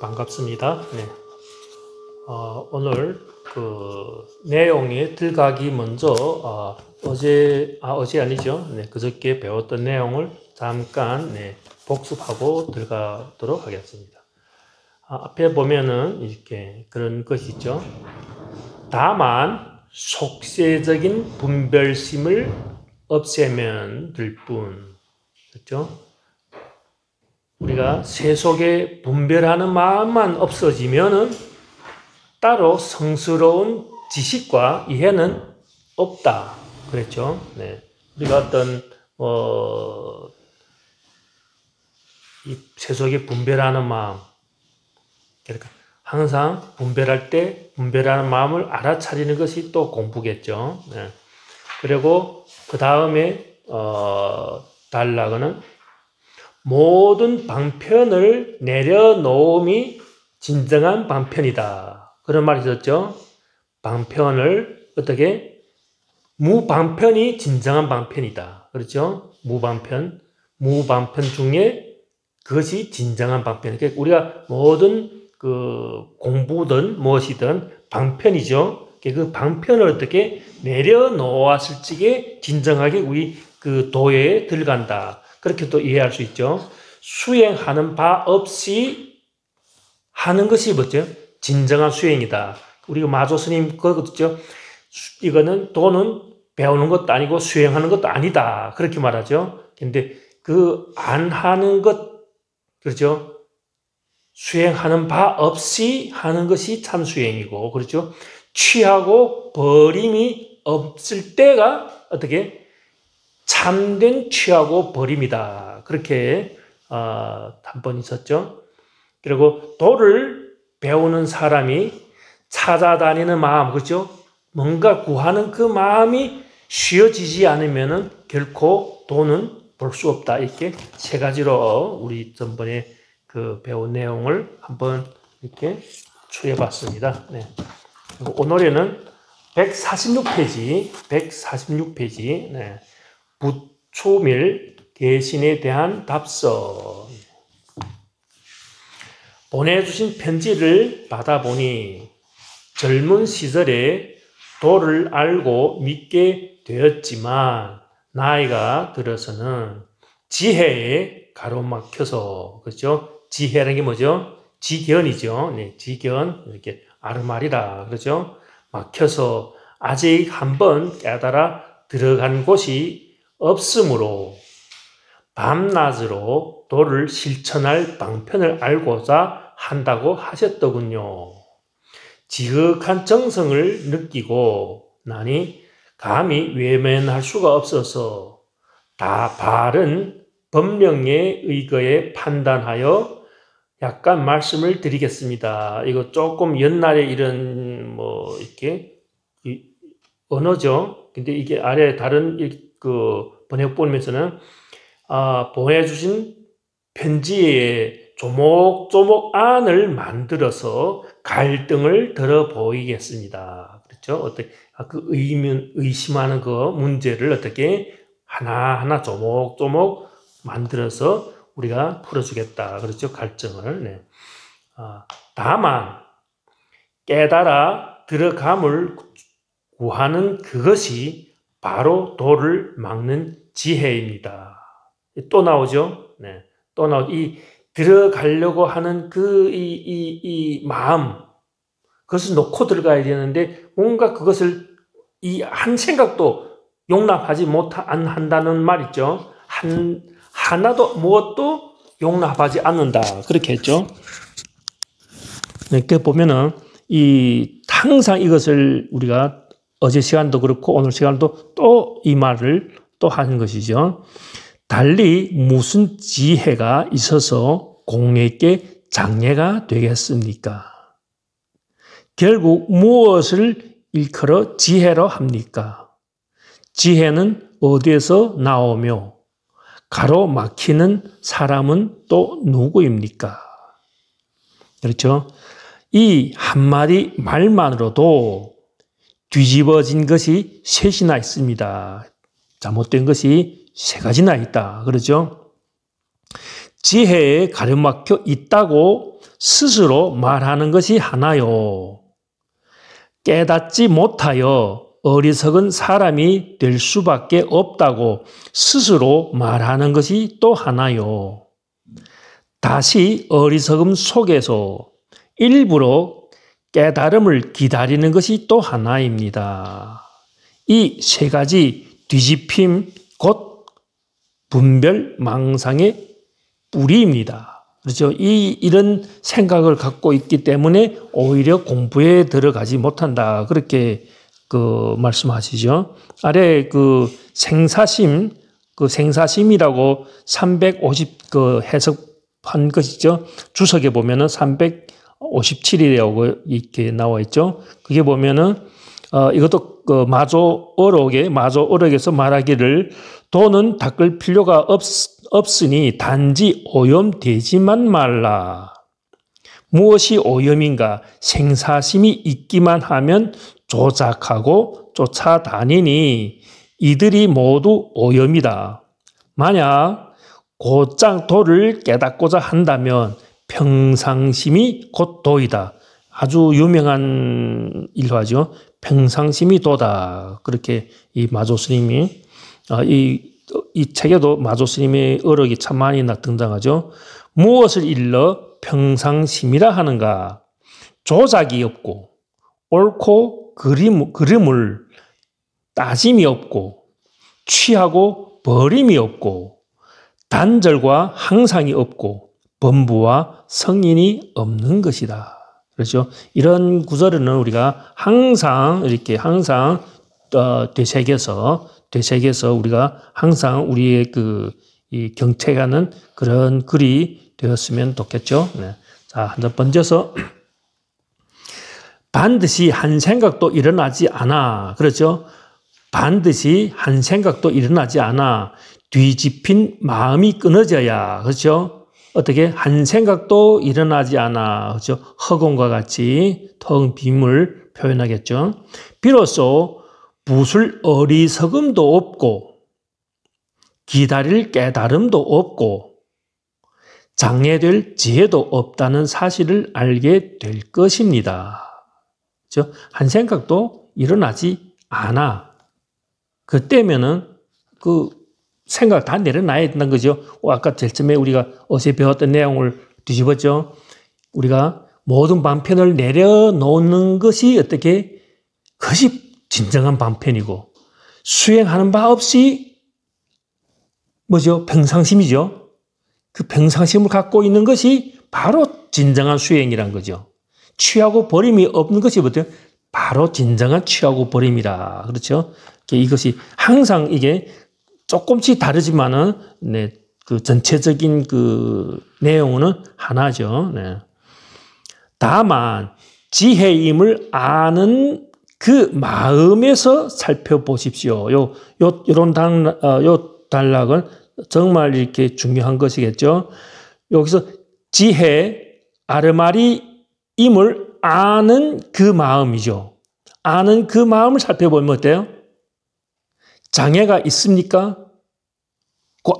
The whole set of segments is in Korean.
반갑습니다. 네. 오늘 그 내용에 들어가기 먼저 어제 아니죠. 네, 그저께 배웠던 내용을 잠깐 복습하고 들어가도록 하겠습니다. 앞에 보면은 이렇게 그런 것이 있죠. 다만 속세적인 분별심을 없애면 될 뿐. 그렇죠? 우리가 세속에 분별하는 마음만 없어지면은 따로 성스러운 지식과 이해는 없다. 그랬죠? 네. 우리가 어떤 이 세속에 분별하는 마음, 그러니까 항상 분별할 때 분별하는 마음을 알아차리는 것이 또 공부겠죠. 네. 그리고 그 다음에 달라고는 모든 방편을 내려놓음이 진정한 방편이다. 그런 말이 있었죠. 방편을 어떻게? 무방편이 진정한 방편이다. 그렇죠? 무방편 중에 그것이 진정한 방편. 그러니까 우리가 모든 그 공부든 무엇이든 방편이죠. 그 방편을 어떻게 내려놓았을 적에 진정하게 우리 그 도에 들어간다. 그렇게 또 이해할 수 있죠. 수행하는 바 없이 하는 것이 뭐죠? 진정한 수행이다. 우리가 마조 스님 그거죠. 이거는 도는 배우는 것도 아니고 수행하는 것도 아니다. 그렇게 말하죠. 근데 그 안 하는 것, 그렇죠? 수행하는 바 없이 하는 것이 참 수행이고, 그렇죠? 취하고 버림이 없을 때가 어떻게? 참된 취하고 버림이다. 그렇게 한 번 있었죠. 그리고 도를 배우는 사람이 찾아다니는 마음, 그렇죠? 뭔가 구하는 그 마음이 쉬어지지 않으면은 결코 도는 볼 수 없다. 이렇게 세 가지로 우리 전번에 그 배운 내용을 한번 이렇게 추려봤습니다. 네. 그리고 오늘에는 146페이지, 네. 부초밀 대신에 대한 답서. 보내주신 편지를 받아보니 젊은 시절에 도를 알고 믿게 되었지만 나이가 들어서는 지혜에 가로막혀서, 그렇죠? 지혜라는 게 뭐죠? 지견이죠. 네, 지견, 이렇게 아르마리라, 그렇죠? 막혀서 아직 한번 깨달아 들어간 곳이 없으므로 밤낮으로 도를 실천할 방편을 알고자 한다고 하셨더군요. 지극한 정성을 느끼고 나니 감히 외면할 수가 없어서 다 바른 법령에 의거에 판단하여 약간 말씀을 드리겠습니다. 이거 조금 옛날에 이런 이렇게 언어죠. 근데 이게 아래 다른 그 번역본에서는 보내주신 편지에 조목조목 안을 만들어서 갈등을 들어 보이겠습니다. 그렇죠? 어떻게 그 의심하는 그 문제를 어떻게 하나하나 조목조목 만들어서 우리가 풀어주겠다. 그렇죠? 갈증을. 네. 다만 깨달아 들어감을 구하는 그것이 바로 도를 막는 지혜입니다. 또 나오죠? 네. 또 이 들어가려고 하는 이 마음, 그것을 놓고 들어가야 되는데 뭔가 그것을 이 한 생각도 용납하지 못한다는 말 있죠? 하나도 무엇도 용납하지 않는다. 그렇게 했죠? 이렇게 보면은 항상 이것을 우리가 어제 시간도 그렇고 오늘 시간도 또 이 말을 또 하는 것이죠. 달리 무슨 지혜가 있어서 공에게 장애가 되겠습니까? 결국 무엇을 일컬어 지혜로 합니까? 지혜는 어디에서 나오며 가로막히는 사람은 또 누구입니까? 그렇죠? 이 한마디 말만으로도 뒤집어진 것이 셋이나 있습니다. 잘못된 것이 세 가지나 있다. 그렇죠? 지혜에 가로막혀 있다고 스스로 말하는 것이 하나요. 깨닫지 못하여 어리석은 사람이 될 수밖에 없다고 스스로 말하는 것이 또 하나요. 다시 어리석음 속에서 일부러 깨달음을 기다리는 것이 또 하나입니다. 이 세 가지 뒤집힘 곧 분별 망상의 뿌리입니다. 그렇죠? 이런 생각을 갖고 있기 때문에 오히려 공부에 들어가지 못한다. 그렇게 말씀하시죠. 아래 생사심이라고 350 해석한 것이죠. 주석에 보면은 357이라고 이렇게 나와 있죠. 그게 보면은 이것도 마조어록에서 말하기를 도는 닦을 필요가 없으니 단지 오염되지만 말라. 무엇이 오염인가? 생사심이 있기만 하면 조작하고 쫓아다니니 이들이 모두 오염이다. 만약 곧장 도를 깨닫고자 한다면 평상심이 곧 도이다. 아주 유명한 일화죠. 평상심이 도다. 그렇게 이 마조 스님이 이 책에도 마조 스님의 어록이 참 많이 등장하죠. 무엇을 일러 평상심이라 하는가? 조작이 없고 옳고 그름을 따짐이 없고 취하고 버림이 없고 단절과 항상이 없고 범부와 성인이 없는 것이다. 그렇죠? 이런 구절은 우리가 항상 되새겨서 우리가 항상 우리의 이 경책하는 그런 글이 되었으면 좋겠죠. 네. 자, 한 번 번져서 반드시 한 생각도 일어나지 않아. 그렇죠? 반드시 한 생각도 일어나지 않아. 뒤집힌 마음이 끊어져야. 그렇죠? 어떻게 한 생각도 일어나지 않아. 그렇죠? 허공과 같이 텅 빔을 표현하겠죠. 비로소 붓을 어리석음도 없고 기다릴 깨달음도 없고 장애될 지혜도 없다는 사실을 알게 될 것입니다. 그렇죠? 한 생각도 일어나지 않아. 그때면은 생각 다 내려놔야 된다는 거죠. 아까 제일 처음에 우리가 어제 배웠던 내용을 뒤집었죠. 우리가 모든 반편을 내려놓는 것이 그것이 진정한 반편이고 수행하는 바 없이 평상심이죠. 그 평상심을 갖고 있는 것이 바로 진정한 수행이란 거죠. 취하고 버림이 없는 것이 바로 진정한 취하고 버림이라. 그렇죠? 이것이 항상 이게 조금씩 다르지만은, 네, 전체적인 내용은 하나죠. 네. 다만, 지혜임을 아는 그 마음에서 살펴보십시오. 요런 단락은 정말 이렇게 중요한 것이겠죠. 여기서 지혜, 아르마리임을 아는 그 마음이죠. 아는 그 마음을 살펴보면 어때요? 장애가 있습니까?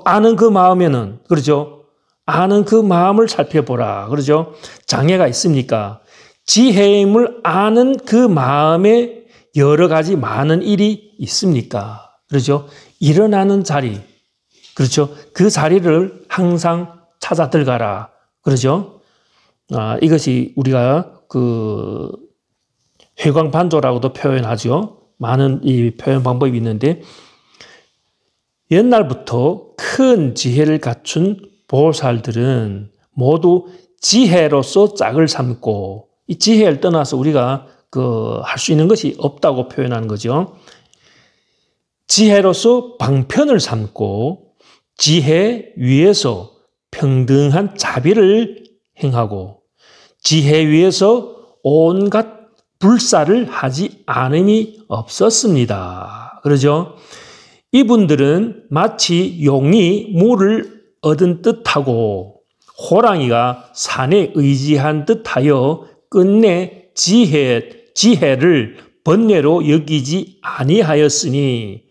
아는 그 마음에는, 그렇죠? 아는 그 마음을 살펴보라. 그렇죠? 장애가 있습니까? 지혜임을 아는 그 마음에 여러 가지 많은 일이 있습니까? 그렇죠? 일어나는 자리. 그렇죠? 그 자리를 항상 찾아 들어가라. 그렇죠? 이것이 우리가 회광반조라고도 표현하죠. 많은 이 표현 방법이 있는데, 옛날부터 큰 지혜를 갖춘 보살들은 모두 지혜로서 짝을 삼고, 이 지혜를 떠나서 우리가 할 수 있는 것이 없다고 표현하는 거죠. 지혜로서 방편을 삼고, 지혜 위에서 평등한 자비를 행하고, 지혜 위에서 온갖 불사를 하지 않음이 없었습니다. 그러죠? 이분들은 마치 용이 물을 얻은 듯하고 호랑이가 산에 의지한 듯하여 끝내 지혜를 번뇌로 여기지 아니하였으니,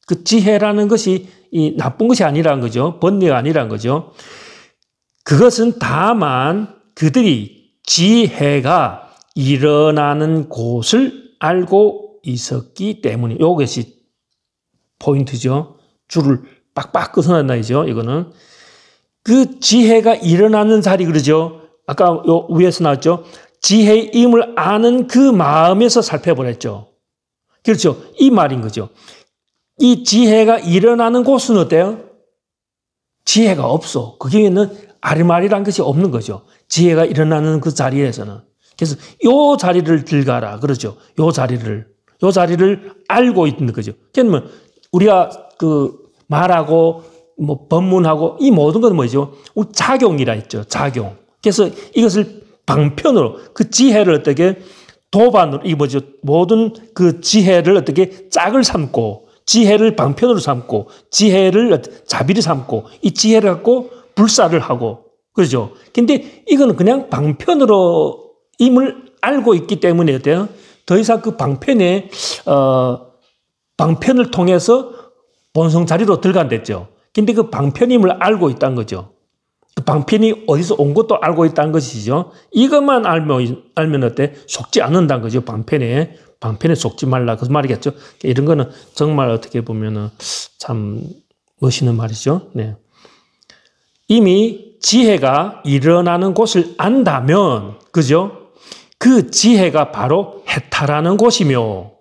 그 지혜라는 것이 나쁜 것이 아니라는 거죠. 번뇌가 아니라는 거죠. 그것은 다만 그들이 지혜가 일어나는 곳을 알고 있었기 때문에 이것이 포인트죠. 줄을 빡빡 끊어놔야죠. 이거는 그 지혜가 일어나는 자리 그러죠. 아까 요 위에서 나왔죠. 지혜임을 아는 그 마음에서 살펴보랬죠. 그렇죠. 이 말인 거죠. 이 지혜가 일어나는 곳은 어때요? 지혜가 없어. 거기에는 아리말이란 것이 없는 거죠. 지혜가 일어나는 그 자리에서는. 그래서 요 자리를 들가라. 그러죠. 요 자리를 알고 있는 거죠. 그러면 우리가 그 말하고 뭐 법문하고 이 모든 건 뭐죠? 우리 작용이라 했죠. 작용. 그래서 이것을 방편으로 그 지혜를 어떻게 도반으로 이 뭐죠? 모든 그 지혜를 어떻게 짝을 삼고 지혜를 방편으로 삼고 지혜를 자비를 삼고 이 지혜를 갖고 불사를 하고 그렇죠. 근데 이거는 그냥 방편으로 임을 알고 있기 때문에 어때요? 더 이상 그 방편에 방편을 통해서 본성 자리로 들어간댔죠. 근데 그 방편임을 알고 있다는 거죠. 그 방편이 어디서 온 것도 알고 있다는 것이죠. 이것만 알면 어때? 속지 않는다는 거죠. 방편에 속지 말라. 그 말이겠죠. 이런 거는 정말 어떻게 보면은 참 멋있는 말이죠. 네. 이미 지혜가 일어나는 곳을 안다면, 그죠? 그 지혜가 바로 해탈하는 곳이며,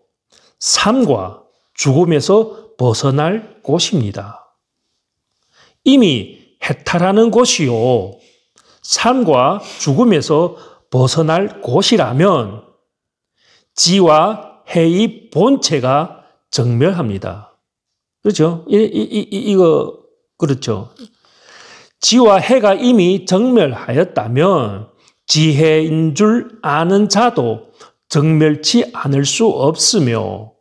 삶과 죽음에서 벗어날 곳입니다. 이미 해탈하는 곳이요. 삶과 죽음에서 벗어날 곳이라면 지와 해의 본체가 정멸합니다. 그렇죠? 이거 그렇죠. 지와 해가 이미 정멸하였다면 지혜인 줄 아는 자도 정멸치 않을 수 없으며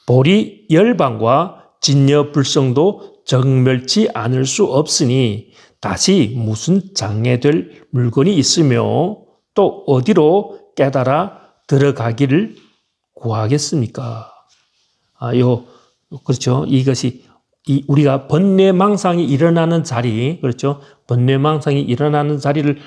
보리 열방과 진여 불성도 정멸치 않을 수 없으니 다시 무슨 장애될 물건이 있으며 또 어디로 깨달아 들어가기를 구하겠습니까? 그렇죠. 이것이 우리가 번뇌망상이 일어나는 자리, 그렇죠. 번뇌망상이 일어나는 자리를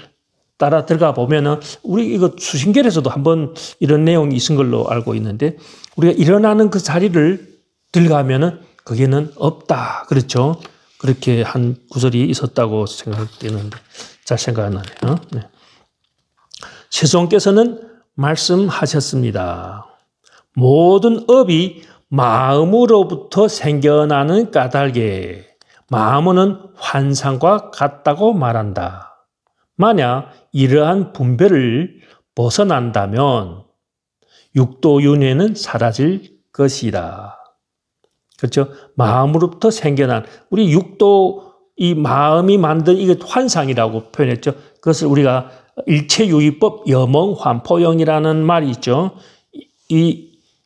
따라 들어가 보면은 우리 이거 수신결에서도 한번 이런 내용이 있은 걸로 알고 있는데 우리가 일어나는 그 자리를 들어가면은 거기는 없다. 그렇죠. 그렇게 한 구절이 있었다고 생각되는데 잘 생각 안 나네요. 네. 세종께서는 말씀하셨습니다. 모든 업이 마음으로부터 생겨나는 까닭에 마음은 환상과 같다고 말한다. 만약 이러한 분별을 벗어난다면 육도윤회는 사라질 것이다. 그렇죠? 마음으로부터 생겨난 우리 육도 이 마음이 만든 이게 환상이라고 표현했죠. 그것을 우리가 일체유의법 여몽환포영이라는 말이 있죠.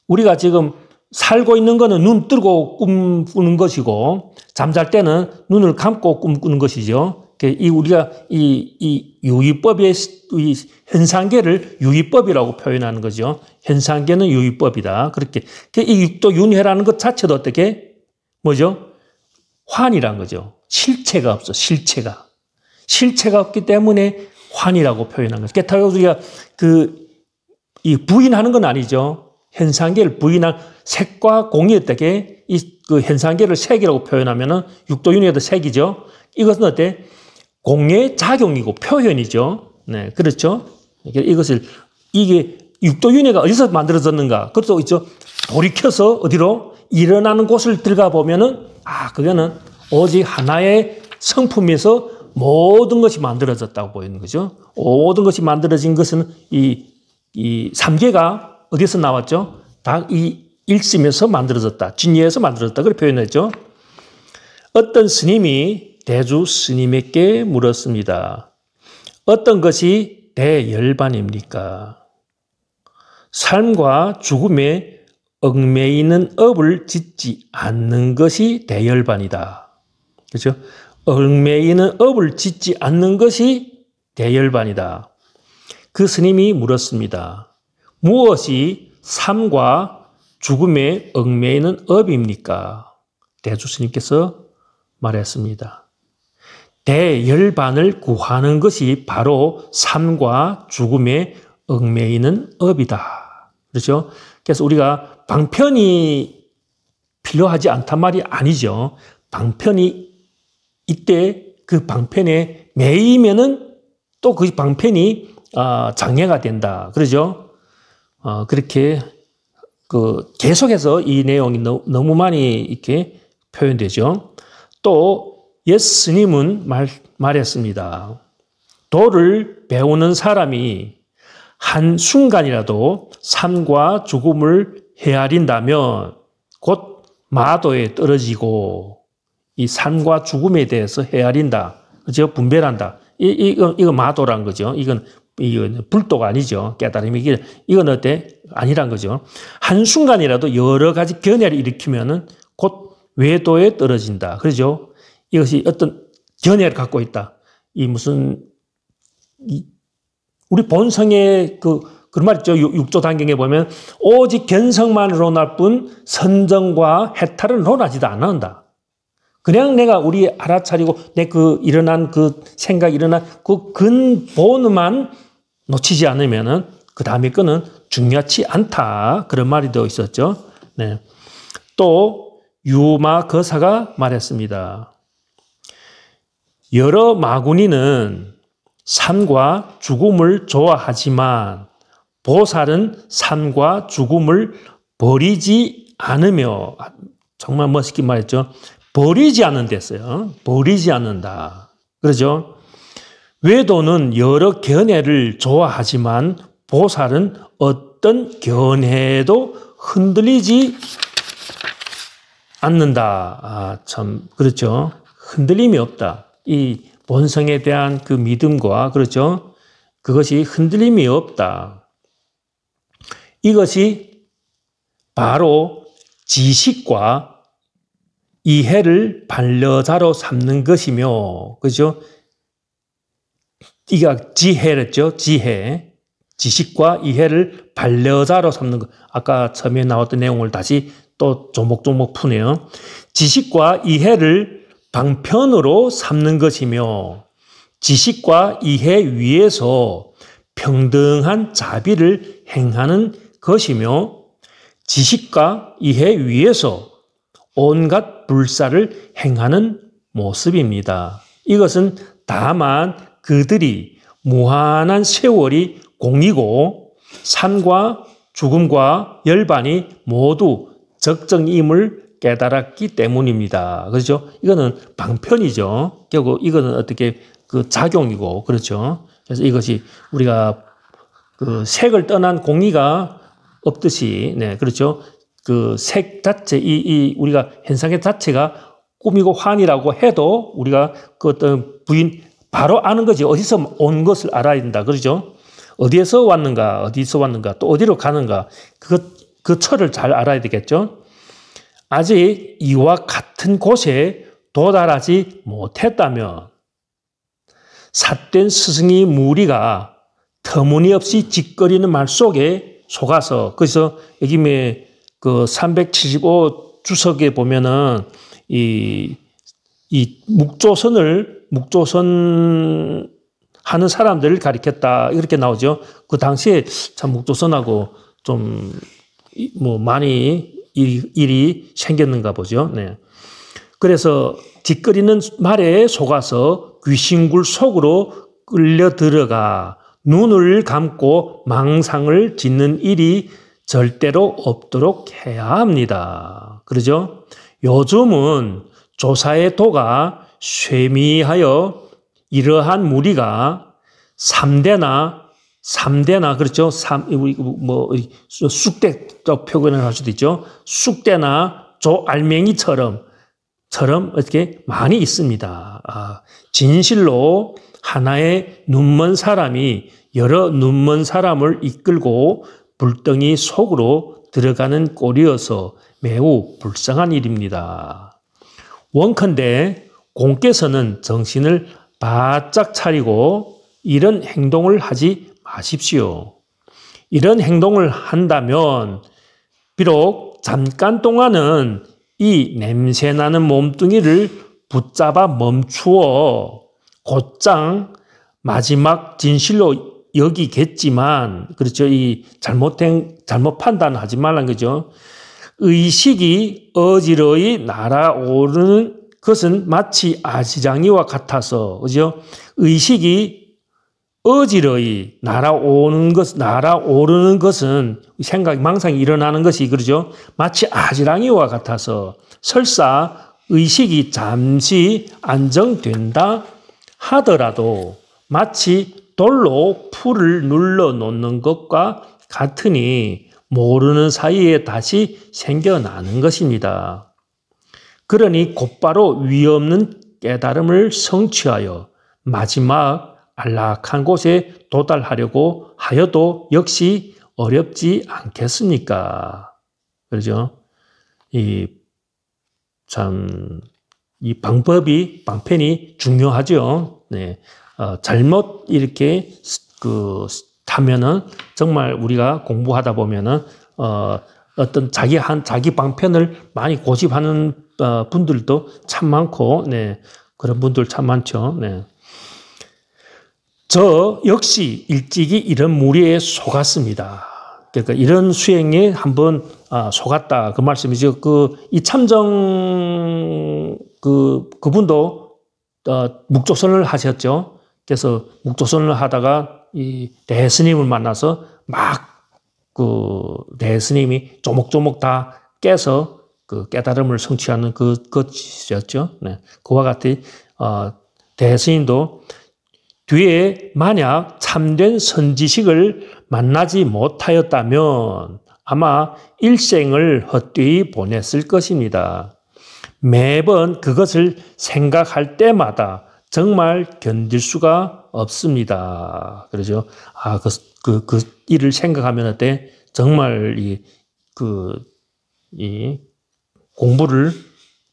우리가 지금 살고 있는 거는 눈 뜨고 꿈꾸는 것이고 잠잘 때는 눈을 감고 꿈꾸는 것이죠. 우리가 이 유의법의 이 현상계를 유의법이라고 표현하는 거죠. 현상계는 유의법이다. 그렇게 이 육도윤회라는 것 자체도 어떻게 뭐죠? 환이란 거죠. 실체가 없어. 실체가 없기 때문에 환이라고 표현한 거죠. 그렇다고 우리가 이 부인하는 건 아니죠. 현상계를 부인한 색과 공이 어떻게 그 현상계를 색이라고 표현하면은 육도윤회도 색이죠. 이것은 어때? 공의 작용이고 표현이죠. 네, 그렇죠. 이게 육도윤회가 어디서 만들어졌는가? 그것도 있죠. 돌이켜서 어디로 일어나는 곳을 들어가 보면은 그거는 오직 하나의 성품에서 모든 것이 만들어졌다고 보이는 거죠. 모든 것이 만들어진 것은 이 삼계가 어디서 나왔죠? 다 이 일심에서 만들어졌다. 진리에서 만들어졌다. 그렇게 표현했죠. 어떤 스님이 대주 스님에게 물었습니다. 어떤 것이 대열반입니까? 삶과 죽음에 얽매이는 업을 짓지 않는 것이 대열반이다. 그렇죠? 얽매이는 업을 짓지 않는 것이 대열반이다. 그 스님이 물었습니다. 무엇이 삶과 죽음에 얽매이는 업입니까? 대주 스님께서 말했습니다. 대열반을 구하는 것이 바로 삶과 죽음에 얽매이는 업이다. 그렇죠? 그래서 우리가 방편이 필요하지 않단 말이 아니죠. 방편이 이때 그 방편에 매이면은 또 그 방편이 장애가 된다. 그러죠? 그렇게 계속해서 이 내용이 너무 많이 이렇게 표현되죠. 또 예수님은 말했습니다. 도를 배우는 사람이 한 순간이라도 삶과 죽음을 헤아린다면 곧 마도에 떨어지고 이 삶과 죽음에 대해서 헤아린다. 그죠? 분별한다. 이거 마도란 거죠. 이건 불도가 아니죠. 깨달음이. 이건 어때? 아니란 거죠. 한순간이라도 여러 가지 견해를 일으키면은 곧 외도에 떨어진다. 그러죠? 이것이 어떤 견해를 갖고 있다. 우리 본성의 그런 말 있죠. 육조 단경에 보면 오직 견성만으로 날 뿐 선정과 해탈은 논하지도 않는다. 그냥 내가 우리 알아차리고 내 일어난 생각 일어난 근본만 놓치지 않으면은 그 다음에 거는 중요하지 않다. 그런 말이 되어 있었죠. 네. 또 유마 거사가 말했습니다. 여러 마구니는 삶과 죽음을 좋아하지만 보살은 삶과 죽음을 버리지 않으며, 정말 멋있게 말했죠. 버리지 않는댔어요. 버리지 않는다. 그러죠? 외도는 여러 견해를 좋아하지만 보살은 어떤 견해도 흔들리지 않는다. 참 그렇죠. 흔들림이 없다. 이 본성에 대한 그 믿음과 그렇죠. 그것이 흔들림이 없다. 이것이 바로 지식과 이해를 반려자로 삼는 것이며, 그죠? 이가 지혜랬죠? 지혜. 지식과 이해를 반려자로 삼는 것. 아까 처음에 나왔던 내용을 다시 또 조목조목 푸네요. 지식과 이해를 방편으로 삼는 것이며, 지식과 이해 위에서 평등한 자비를 행하는 것이며, 지식과 이해 위에서 온갖 불사를 행하는 모습입니다. 이것은 다만 그들이 무한한 세월이 공이고 삶과 죽음과 열반이 모두 적정임을 깨달았기 때문입니다. 그렇죠? 이거는 방편이죠. 결국 이거는 어떻게 작용이고 그렇죠. 그래서 이것이 우리가 색을 떠난 공의가 없듯이, 네, 그렇죠. 색 자체, 우리가 현상의 자체가 꿈이고 환이라고 해도 우리가 어떤 바로 아는 거지. 어디서 온 것을 알아야 된다. 그러죠? 어디에서 왔는가, 또 어디로 가는가. 그 철을 잘 알아야 되겠죠? 아직 이와 같은 곳에 도달하지 못했다면 삿된 스승이 무리가 터무니없이 짓거리는 말 속에 속아서, 그래서 여기 375 주석에 보면은 이 묵조선 하는 사람들을 가리켰다. 이렇게 나오죠. 그 당시에 참 묵조선하고 좀 많이 일이 생겼는가 보죠. 네. 그래서 뒷거리는 말에 속아서 귀신굴 속으로 끌려 들어가 눈을 감고 망상을 짓는 일이 절대로 없도록 해야 합니다. 그러죠? 요즘은 조사의 도가 쇠미하여 이러한 무리가 3대나 그렇죠? 쑥대도 표현을 할 수도 있죠. 쑥대나 조알맹이처럼 어떻게 많이 있습니다. 진실로 하나의 눈먼 사람이 여러 눈먼 사람을 이끌고 불덩이 속으로 들어가는 꼴이어서 매우 불쌍한 일입니다. 원컨대 공께서는 정신을 바짝 차리고 이런 행동을 하지 마십시오. 이런 행동을 한다면 비록 잠깐 동안은 이 냄새나는 몸뚱이를 붙잡아 멈추어 곧장 마지막 진실로 여기겠지만, 그렇죠. 이 잘못 판단하지 말란 거죠. 의식이 어지러이 날아오르는 것은 마치 아지랑이와 같아서, 그죠? 의식이 어지러이 날아오르는 것은 생각, 망상이 일어나는 것이, 그러죠? 마치 아지랑이와 같아서 설사 의식이 잠시 안정된다 하더라도 마치 돌로 풀을 눌러 놓는 것과 같으니 모르는 사이에 다시 생겨나는 것입니다. 그러니 곧바로 위없는 깨달음을 성취하여 마지막 안락한 곳에 도달하려고 하여도 역시 어렵지 않겠습니까? 그러죠? 이 방편이 중요하죠. 네. 잘못 이렇게 하면은 정말 우리가 공부하다 보면은 어떤 자기 방편을 많이 고집하는 분들도 참 많고, 네. 그런 분들 참 많죠. 네. 저 역시 일찍이 이런 무리에 속았습니다. 그러니까 이런 수행에 한번 속았다 그 말씀이죠. 이 참정 그분도 묵조선을 하셨죠. 그래서 묵조선을 하다가 이 대스님을 만나서 막 대스님이 조목조목 다 깨서 그 깨달음을 성취하는 것이었죠. 네. 그와 같이 대스님도 뒤에 만약 참된 선지식을 만나지 못하였다면 아마 일생을 헛되이 보냈을 것입니다. 매번 그것을 생각할 때마다 정말 견딜 수가 없습니다. 그러죠. 그 일을 생각하면 어때? 정말 이 공부를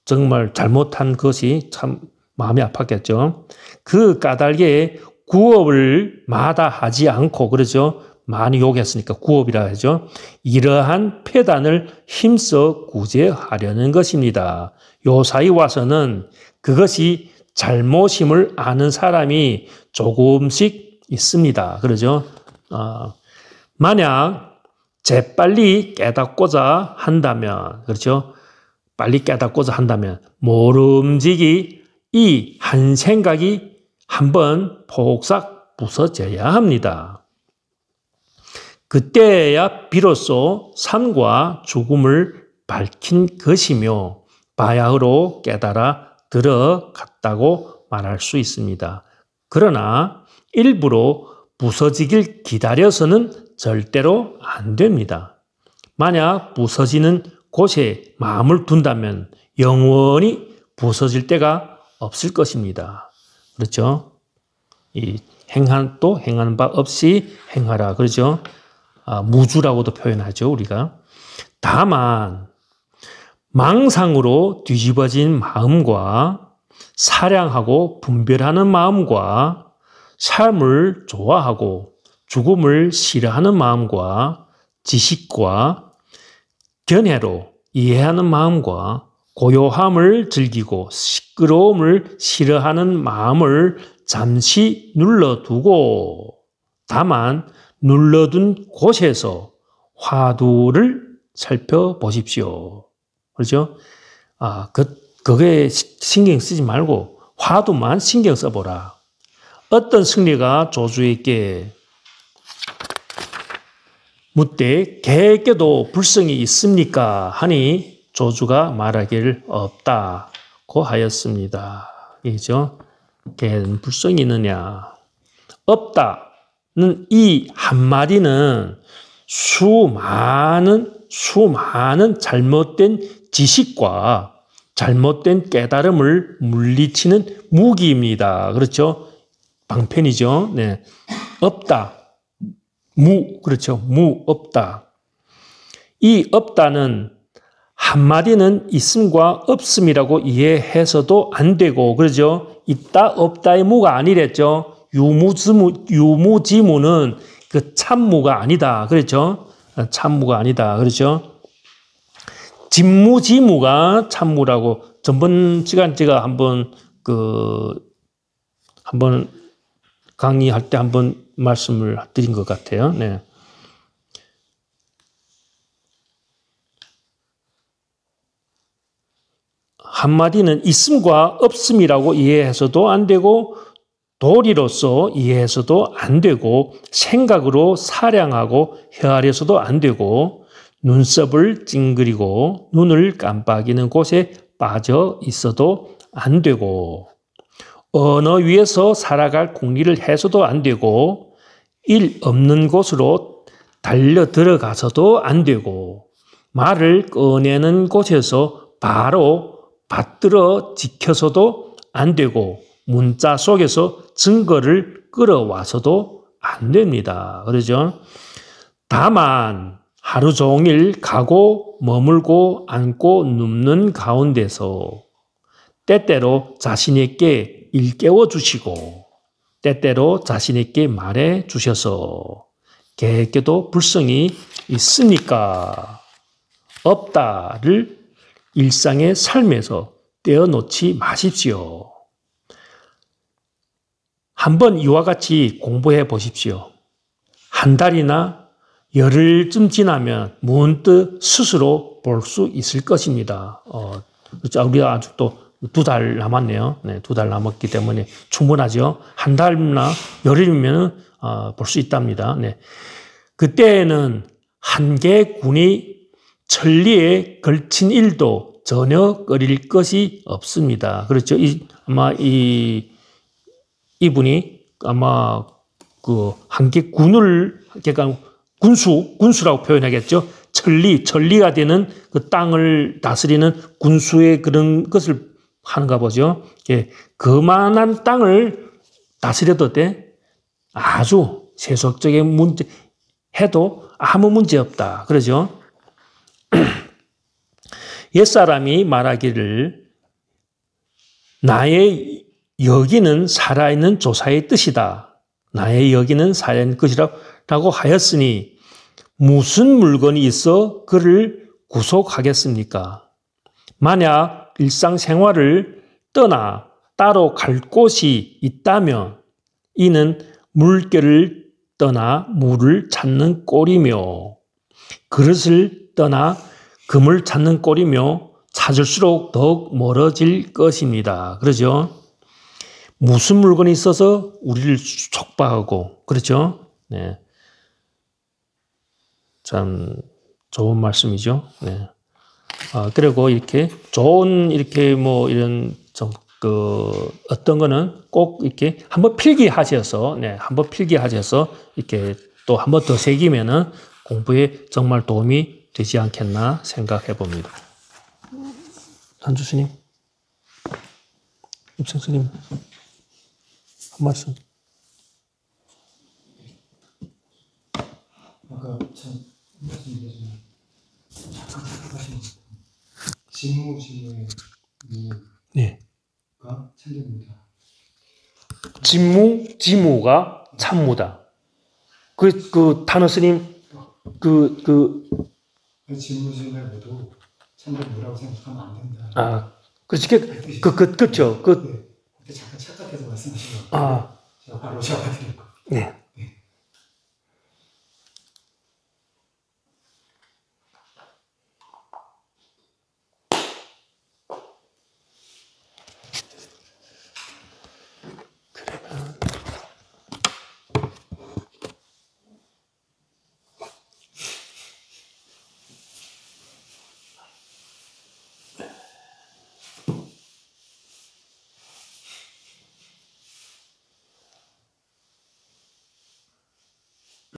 정말 잘못한 것이 참 마음이 아팠겠죠. 그 까닭에 구업을 마다하지 않고, 그러죠. 많이 욕했으니까 구업이라 하죠. 이러한 폐단을 힘써 구제하려는 것입니다. 요 사이 와서는 그것이 잘못임을 아는 사람이 조금씩 있습니다. 그러죠. 만약 재빨리 깨닫고자 한다면, 그렇죠. 빨리 깨닫고자 한다면 모름지기 이 한 생각이 한번 폭삭 부서져야 합니다. 그때야 비로소 삶과 죽음을 밝힌 것이며 바야흐로 깨달아 들어갔다고 말할 수 있습니다. 그러나 일부러 부서지길 기다려서는 절대로 안 됩니다. 만약 부서지는 곳에 마음을 둔다면 영원히 부서질 때가 없을 것입니다. 그렇죠? 행하는 바 없이 행하라. 그렇죠? 무주라고도 표현하죠, 우리가. 다만 망상으로 뒤집어진 마음과 사량하고 분별하는 마음과 삶을 좋아하고 죽음을 싫어하는 마음과 지식과 견해로 이해하는 마음과 고요함을 즐기고 시끄러움을 싫어하는 마음을 잠시 눌러두고 다만 눌러둔 곳에서 화두를 살펴보십시오. 그렇죠? 그게 신경 쓰지 말고 화두만 신경 써보라. 어떤 승리가 조주에게 묻되 개에게도 불성이 있습니까? 하니 조주가 말하기를 없다고 하였습니다. 이죠? 개는 불성이 있느냐? 없다는 이 한마디는 수많은 잘못된 지식과 잘못된 깨달음을 물리치는 무기입니다. 그렇죠? 방편이죠. 네. 없다. 그렇죠. 없다. 이 없다는 한마디는 있음과 없음이라고 이해해서도 안 되고, 그러죠? 있다, 없다의 무가 아니랬죠. 유무지무는 그 참무가 아니다. 그렇죠? 참무가 아니다. 그렇죠? 진무지무가 참무라고 전번 시간 제가 한번 한번 강의할 때 한번 말씀을 드린 것 같아요. 네. 한마디는 있음과 없음이라고 이해해서도 안 되고 도리로서 이해해서도 안 되고 생각으로 사량하고 헤아려서도 안 되고 눈썹을 찡그리고 눈을 깜빡이는 곳에 빠져 있어도 안 되고 언어 위에서 살아갈 궁리를 해서도 안 되고 일 없는 곳으로 달려 들어가서도 안 되고 말을 꺼내는 곳에서 바로 받들어 지켜서도 안 되고 문자 속에서 증거를 끌어와서도 안 됩니다. 그러죠? 다만 하루 종일 가고 머물고 앉고 눕는 가운데서 때때로 자신에게 일깨워 주시고 때때로 자신에게 말해 주셔서 개에게도 불성이 있으니까 없다를 일상의 삶에서 떼어놓지 마십시오. 한번 이와 같이 공부해 보십시오. 한 달이나 열흘쯤 지나면 문득 스스로 볼 수 있을 것입니다. 우리가 아직도 2달 남았네요. 네, 2달 남았기 때문에 충분하죠. 한 달이나 열흘이면 볼 수 있답니다. 네. 그때에는 한 개의 군이 천리에 걸친 일도 전혀 꺼릴 것이 없습니다. 그렇죠. 아마 이분이 아마 그 한 개 군을, 그러니까 군수라고 표현하겠죠. 천리가 되는 그 땅을 다스리는 군수의 그런 것을 하는가 보죠. 예, 그만한 땅을 다스려도 돼 아주 세속적인 문제 해도 아무 문제 없다. 그러죠. 옛사람이 말하기를 나의 여기는 살아있는 조사의 뜻이다. 나의 여기는 살아있는 것이라고 하였으니 무슨 물건이 있어 그를 구속하겠습니까? 만약 일상생활을 떠나 따로 갈 곳이 있다면 이는 물결을 떠나 물을 찾는 꼴이며 그릇을 떠나 금을 찾는 꼴이며 찾을수록 더욱 멀어질 것입니다. 그러죠? 무슨 물건이 있어서 우리를 촉박하고 그렇죠? 네. 참 좋은 말씀이죠. 네. 그리고 이렇게 좋은 이렇게 뭐 이런 좀 어떤 거는 꼭 이렇게 한번 필기하셔서 한번 필기하셔서 이렇게 또 한 번 더 새기면은 공부에 정말 도움이 되지 않겠나 생각해 봅니다. 한주 스님, 입생 스님, 한 말씀. 아까 참 말씀드렸지만 잠깐 하시는 진무의 무가 참되무다. 진무가 참무다. 그 단어 스님 진무의 무도 참되무라고 생각하면 안 된다. 그렇지. 그렇죠. 그때 잠깐 착각해서 말씀하신 거. 제가 바로 잡아드릴 거. 네.